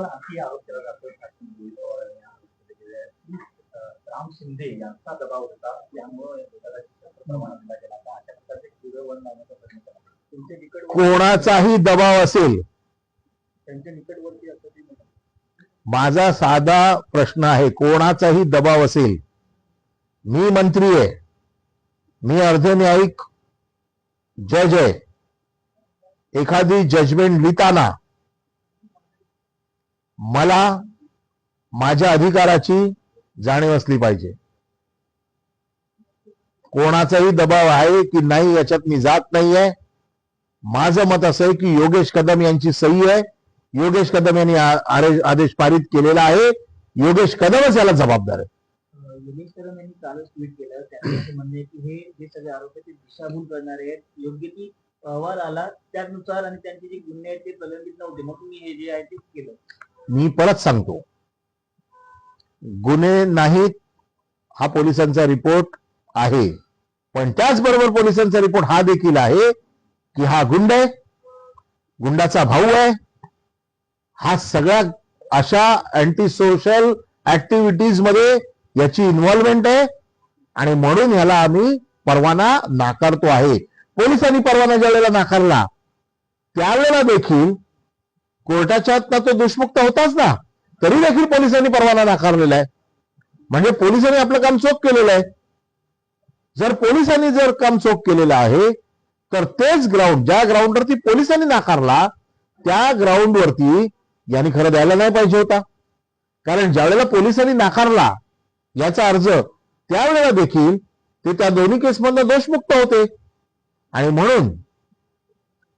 आणखी आरोप केला जातोय राम शिंदे यांचा दबाव होता, त्यामुळे कोणाचाही दबाव असेल, त्यांच्या निकटवर्ती असं ते म्हणतात. माझा साधा प्रश्न आहे, कोणाचाही दबाव असेल, मी मंत्री आहे, मी अर्धन्यायिक जज आहे, एखादी जजमेंट लिहिताना मला माझ्या अधिकाराची जाणीव असली पाहिजे. कोणाचाही दबाव आहे की नाही याच्यात मी जात नाहीये. माझं मत असं आहे की योगेश कदम यांची सही आहे, योगेश कदम यांनी आदेश पारित केलेला आहे, योगेश कदमच याला जबाबदार आहे. योगेश कदम यांनी कालच ट्विट केलं, त्यांचं म्हणणं आहे की हे जे सगळे आरोप आहेत ते दिशाभूल करणारे आहेत. योग्य ती अहवाल आला त्यानुसार आणि त्यांचे जे गुन्हे आहेत ते प्रलंबित नव्हते, मग तुम्ही हे जे आहे ते केलं. मी परत सांगतो, गुन्हे नाहीत हा पोलिसांचा रिपोर्ट आहे, पण त्याचबरोबर पोलिसांचा रिपोर्ट हा देखील आहे की हा गुंड आहे, गुंडाचा भाऊ आहे, हा सगळ्या अशा अँटी सोशल ऍक्टिव्हिटीज मध्ये याची इन्व्हॉल्वमेंट आहे आणि म्हणून याला आम्ही परवाना नाकारतो आहे. पोलिसांनी परवाना ज्यावेळेला नाकारला त्यावेळेला देखील कोर्टाच्या तो दोषमुक्त होताच ना, तरी देखील पोलिसांनी परवाना नाकारलेला आहे. म्हणजे पोलिसांनी आपलं काम चोख केलेलं आहे. जर पोलिसांनी काम चोख केलेलं आहे तर तेच ग्राउंड, ज्या ग्राउंडवरती पोलिसांनी नाकारला त्या ग्राउंडवरती यांनी खरं द्यायला नाही पाहिजे होता. कारण ज्यावेळेला पोलिसांनी नाकारला याचा अर्ज त्यावेळेला देखील ते त्या दोन्ही केसमधनं दोषमुक्त होते. आणि म्हणून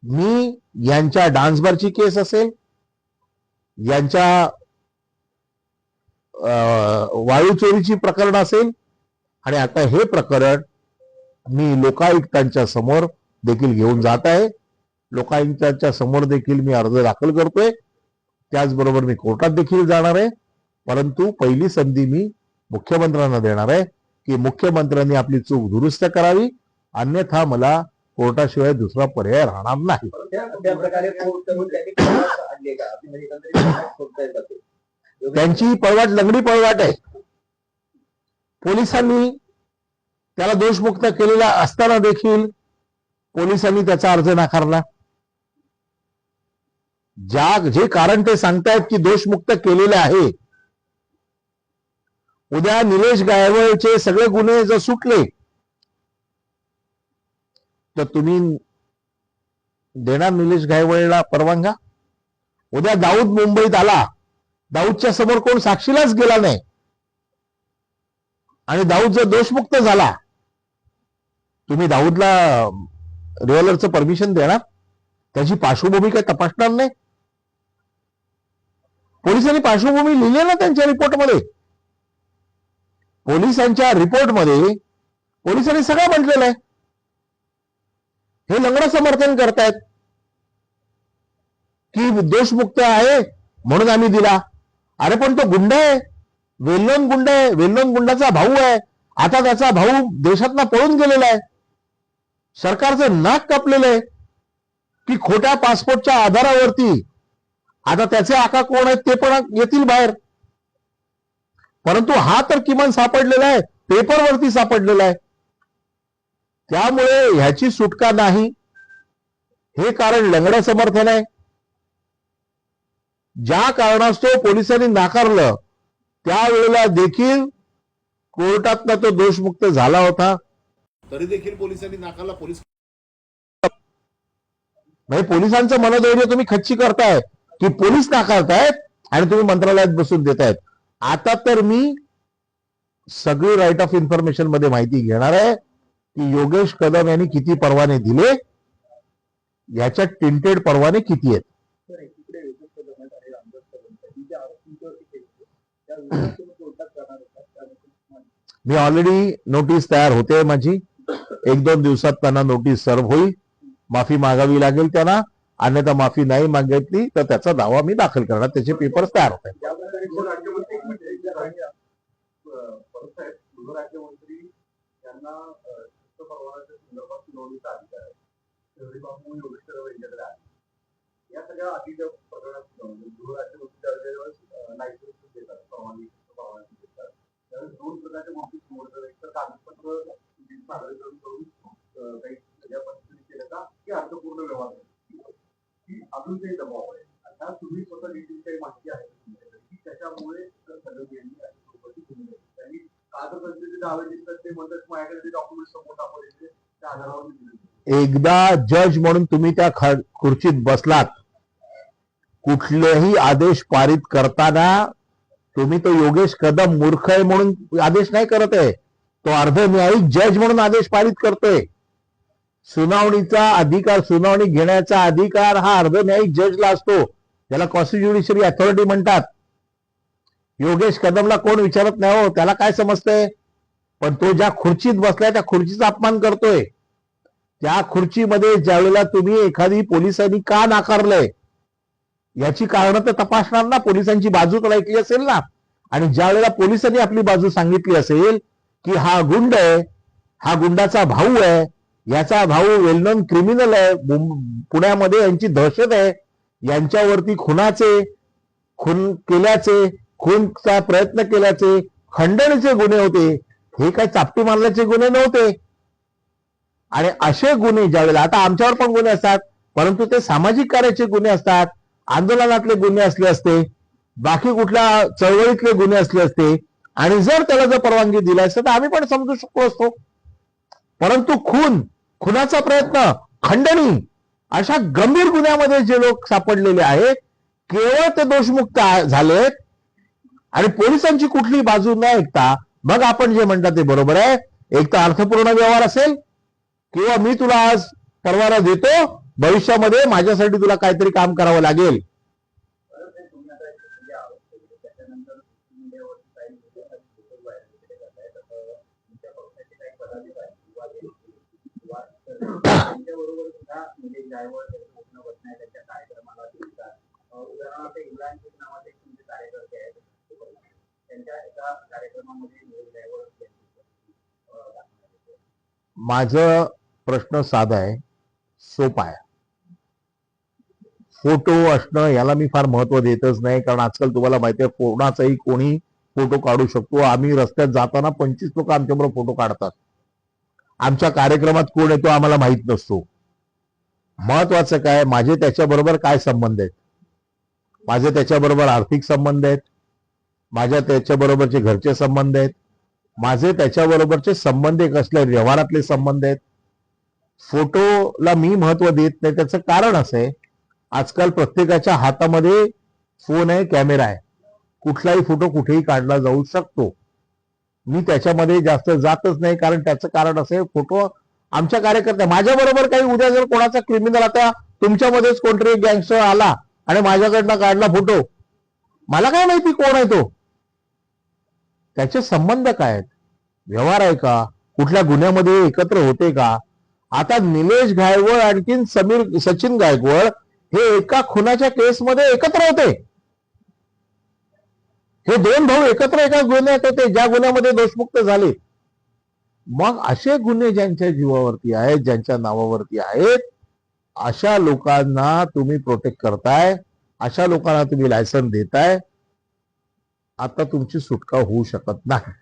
मी यांच्या डान्सबारची केस असेल, यांच्या वाळू चोरीची प्रकरण असेल आणि आता हे प्रकरण मी लोकायुक्तांच्या समोर देखील घेऊन जात आहे. लोकायुक्तांच्या समोर देखील मी अर्ज दाखल करतोय, त्याचबरोबर मी कोर्टात देखील जाणार आहे. परंतु पहिली संधी मी मुख्यमंत्र्यांना देणार आहे की मुख्यमंत्र्यांनी आपली चूक दुरुस्त करावी, अन्यथा मला कोर्टाशिवाय दुसरा पर्याय राहणार नाही. त्यांची पळवाट लंगडी पळवाट आहे. पोलिसांनी त्याला दोषमुक्त केलेला असताना देखील पोलिसांनी त्याचा अर्ज नाकारला. जे कारण ते सांगतायत की दोषमुक्त केलेले आहे, उद्या निलेश गायवळचे सगळे गुन्हे जर सुटले तर तुम्ही देणार निलेश गायवळला परवानगा? उद्या दाऊद मुंबईत आला, दाऊदच्या समोर कोण साक्षीलाच गेला नाही आणि दाऊद जर दोषमुक्त झाला, तुम्ही दाऊदला रिव्हॉल्वरचं परमिशन देणार? त्याची पार्श्वभूमी काय तपासणार नाही? पोलिसांनी पार्श्वभूमी लिहिली ना त्यांच्या रिपोर्टमध्ये. पोलिसांच्या रिपोर्टमध्ये पोलिसांनी सगळं म्हटलेलं आहे. हे लंगडं समर्थन करतायत की दोषमुक्त आहे म्हणून आम्ही दिला. अरे पण तो गुंड आहे, वेल्लोन गुंड आहे, वेल्लोन गुंडाचा भाऊ आहे. आता त्याचा भाऊ देशातनं पळून गेलेला आहे. सरकारचं नाक कापलेलं आहे की खोट्या पासपोर्टच्या आधारावरती आता त्याचे आका कोण आहेत ते पण येतील बाहेर. परंतु हा तर किमान सापडलेला आहे, पेपरवरती सापडलेला आहे. त्यामुळे ह्याची सुटका नाही. हे कारण लंगडं समर्थन आहे. ज्या कारणास्तव पोलिसांनी नाकारलं त्यावेळेला देखील कोर्टातनं तो दोषमुक्त झाला होता, तरी देखील पोलिसांनी नाकारला. म्हणजे पोलिसांचं मनोधैर्य तुम्ही खच्ची करताय की पोलीस नाकारतायत आणि तुम्ही मंत्रालयात बसून देतायत. आता तर मी सगळी राईट ऑफ इन्फॉर्मेशन मध्ये माहिती घेणार आहे की योगेश कदम यांनी किती परवाने दिले, याच्यात टिंटेड परवाने किती आहेत. मी ऑलरेडी नोटीस तयार होते माझी. 1-2 दिवसात त्यांना नोटीस सर्व होईल. माफी मागावी लागेल त्यांना, अन्यथा माफी नाही मागितली तर त्याचा दावा मी दाखल करणार. त्याचे पेपर्स तयार होत आहेत. या सगळ्या पद्धतीची काही माहिती आहे की त्याच्यामुळे सलग यांनी अशी चौकशी केली आहे. त्यांनी कागदपत्राचे दावे दिसतात ते म्हणतात माझ्याकडे डॉक्युमेंट समोर दाखवले त्या आधारावर दिले. एकदा जज म्हणून तुम्ही त्या खुर्चीत बसलात, कुठलेही आदेश पारित करताना तुम्ही तो योगेश कदम मूर्ख आहे म्हणून आदेश नाही करत आहे, तो अर्धन्यायिक जज म्हणून आदेश पारित करतोय. सुनावणीचा अधिकार, सुनावणी घेण्याचा अधिकार हा अर्धन्यायिक जजला असतो, त्याला कॉन्स्टिट्युशनरी अथॉरिटी म्हणतात. योगेश कदमला कोण विचारत नाही हो, त्याला काय समजतंय. पण तो ज्या खुर्चीत बसलाय त्या खुर्चीचा अपमान करतोय. त्या खुर्चीमध्ये ज्यावेळेला तुम्ही एखादी पोलिसांनी का नाकारलंय याची कारणं तर तपासणार ना, पोलिसांची बाजू तर ऐकली असेल ना. आणि ज्या वेळेला पोलिसांनी आपली बाजू सांगितली असेल की हा गुंड आहे, हा गुंडाचा भाऊ आहे, याचा भाऊ वेल नोन क्रिमिनल आहे, पुण्यामध्ये यांची दहशत आहे, यांच्यावरती खून केल्याचे, खूनचा प्रयत्न केल्याचे, खंडणीचे गुन्हे होते, हे काय चापटी मारल्याचे गुन्हे नव्हते. आणि असे गुन्हे ज्यावेळेला, आता आमच्यावर पण गुन्हे असतात परंतु ते सामाजिक कार्याचे गुन्हे असतात, आंदोलनातले गुन्हे असले असते, बाकी कुठल्या चळवळीतले गुन्हे असले असते, आणि जर त्याला जर परवानगी दिली असते तर आम्ही पण समजू शकलो असतो. परंतु खुनाचा प्रयत्न, खंडणी अशा गंभीर गुन्ह्यामध्ये जे लोक सापडलेले आहेत केवळ ते दोषमुक्त झालेत आणि पोलिसांची कुठली बाजू न ऐकता मग आपण जे म्हणता ते बरोबर आहे. एक तर अर्थपूर्ण व्यवहार असेल किंवा मी तुला आज परवाना देतो, भविष्यामध्ये माझ्यासाठी तुला काहीतरी काम करावं लागेल. त्यांच्याबरोबर सुद्धा म्हणजे ज्यावेळेस त्यांच्या कार्यक्रमाला दिसतात. उदाहरणार्थ इम्रान शेख नावाचे तुमचे कार्यकर्ते आहेत, त्यांच्या एका कार्यक्रमामध्ये माझं प्रश्न साधा आहे, सोपा आहे. फोटो असणं याला मी फार महत्व देतच नाही, कारण आजकाल तुम्हाला माहिती आहे कोणाचाही कोणी फोटो काढू शकतो. आम्ही रस्त्यात जाताना 25 लोक आमच्याबरोबर फोटो काढतात. आमच्या कार्यक्रमात कोण येतो आम्हाला माहित नसतो. महत्वाचं काय, माझे त्याच्याबरोबर काय संबंध आहेत, माझे त्याच्याबरोबर आर्थिक संबंध आहेत, माझ्या त्याच्याबरोबरचे घरचे संबंध आहेत, माझे त्याच्याबरोबरचे संबंध कसले व्यवहारातले संबंध आहेत. फोटोला मी महत्व देत नाही. त्याचं कारण असं आहे, आजकाल प्रत्येकाच्या हातामध्ये फोन आहे, कॅमेरा आहे, कुठलाही फोटो कुठेही काढला जाऊ शकतो. मी त्याच्यामध्ये जास्त जातच नाही, कारण त्याचं कारण असं आहे, फोटो आमच्या कार्यकर्त्या, माझ्याबरोबर काही उद्या जर कोणाचा क्रिमिनल, आता तुमच्यामध्येच कोणतरी गँगस्टर आला आणि माझ्याकडनं काढला फोटो, मला काय माहिती कोण आहे तो, त्याचे संबंध काय आहेत, व्यवहार आहे का, कुठल्या गुन्ह्यामध्ये एकत्र होते का. आता निलेश गायकवाड आणखीन सचिन गायकवाड हे एका खुनाच्या केसमध्ये एकत्र होते. हे दोन भाऊ एकत्र एका गुन्ह्यात होते, ज्या गुन्ह्यामध्ये दोषमुक्त झाले. मग असे गुन्हे ज्यांच्या जीवावरती आहेत, ज्यांच्या नावावरती आहेत, अशा लोकांना तुम्ही प्रोटेक्ट करताय, अशा लोकांना तुम्ही लायसन देताय. आता तुमची सुटका होऊ शकत नाही.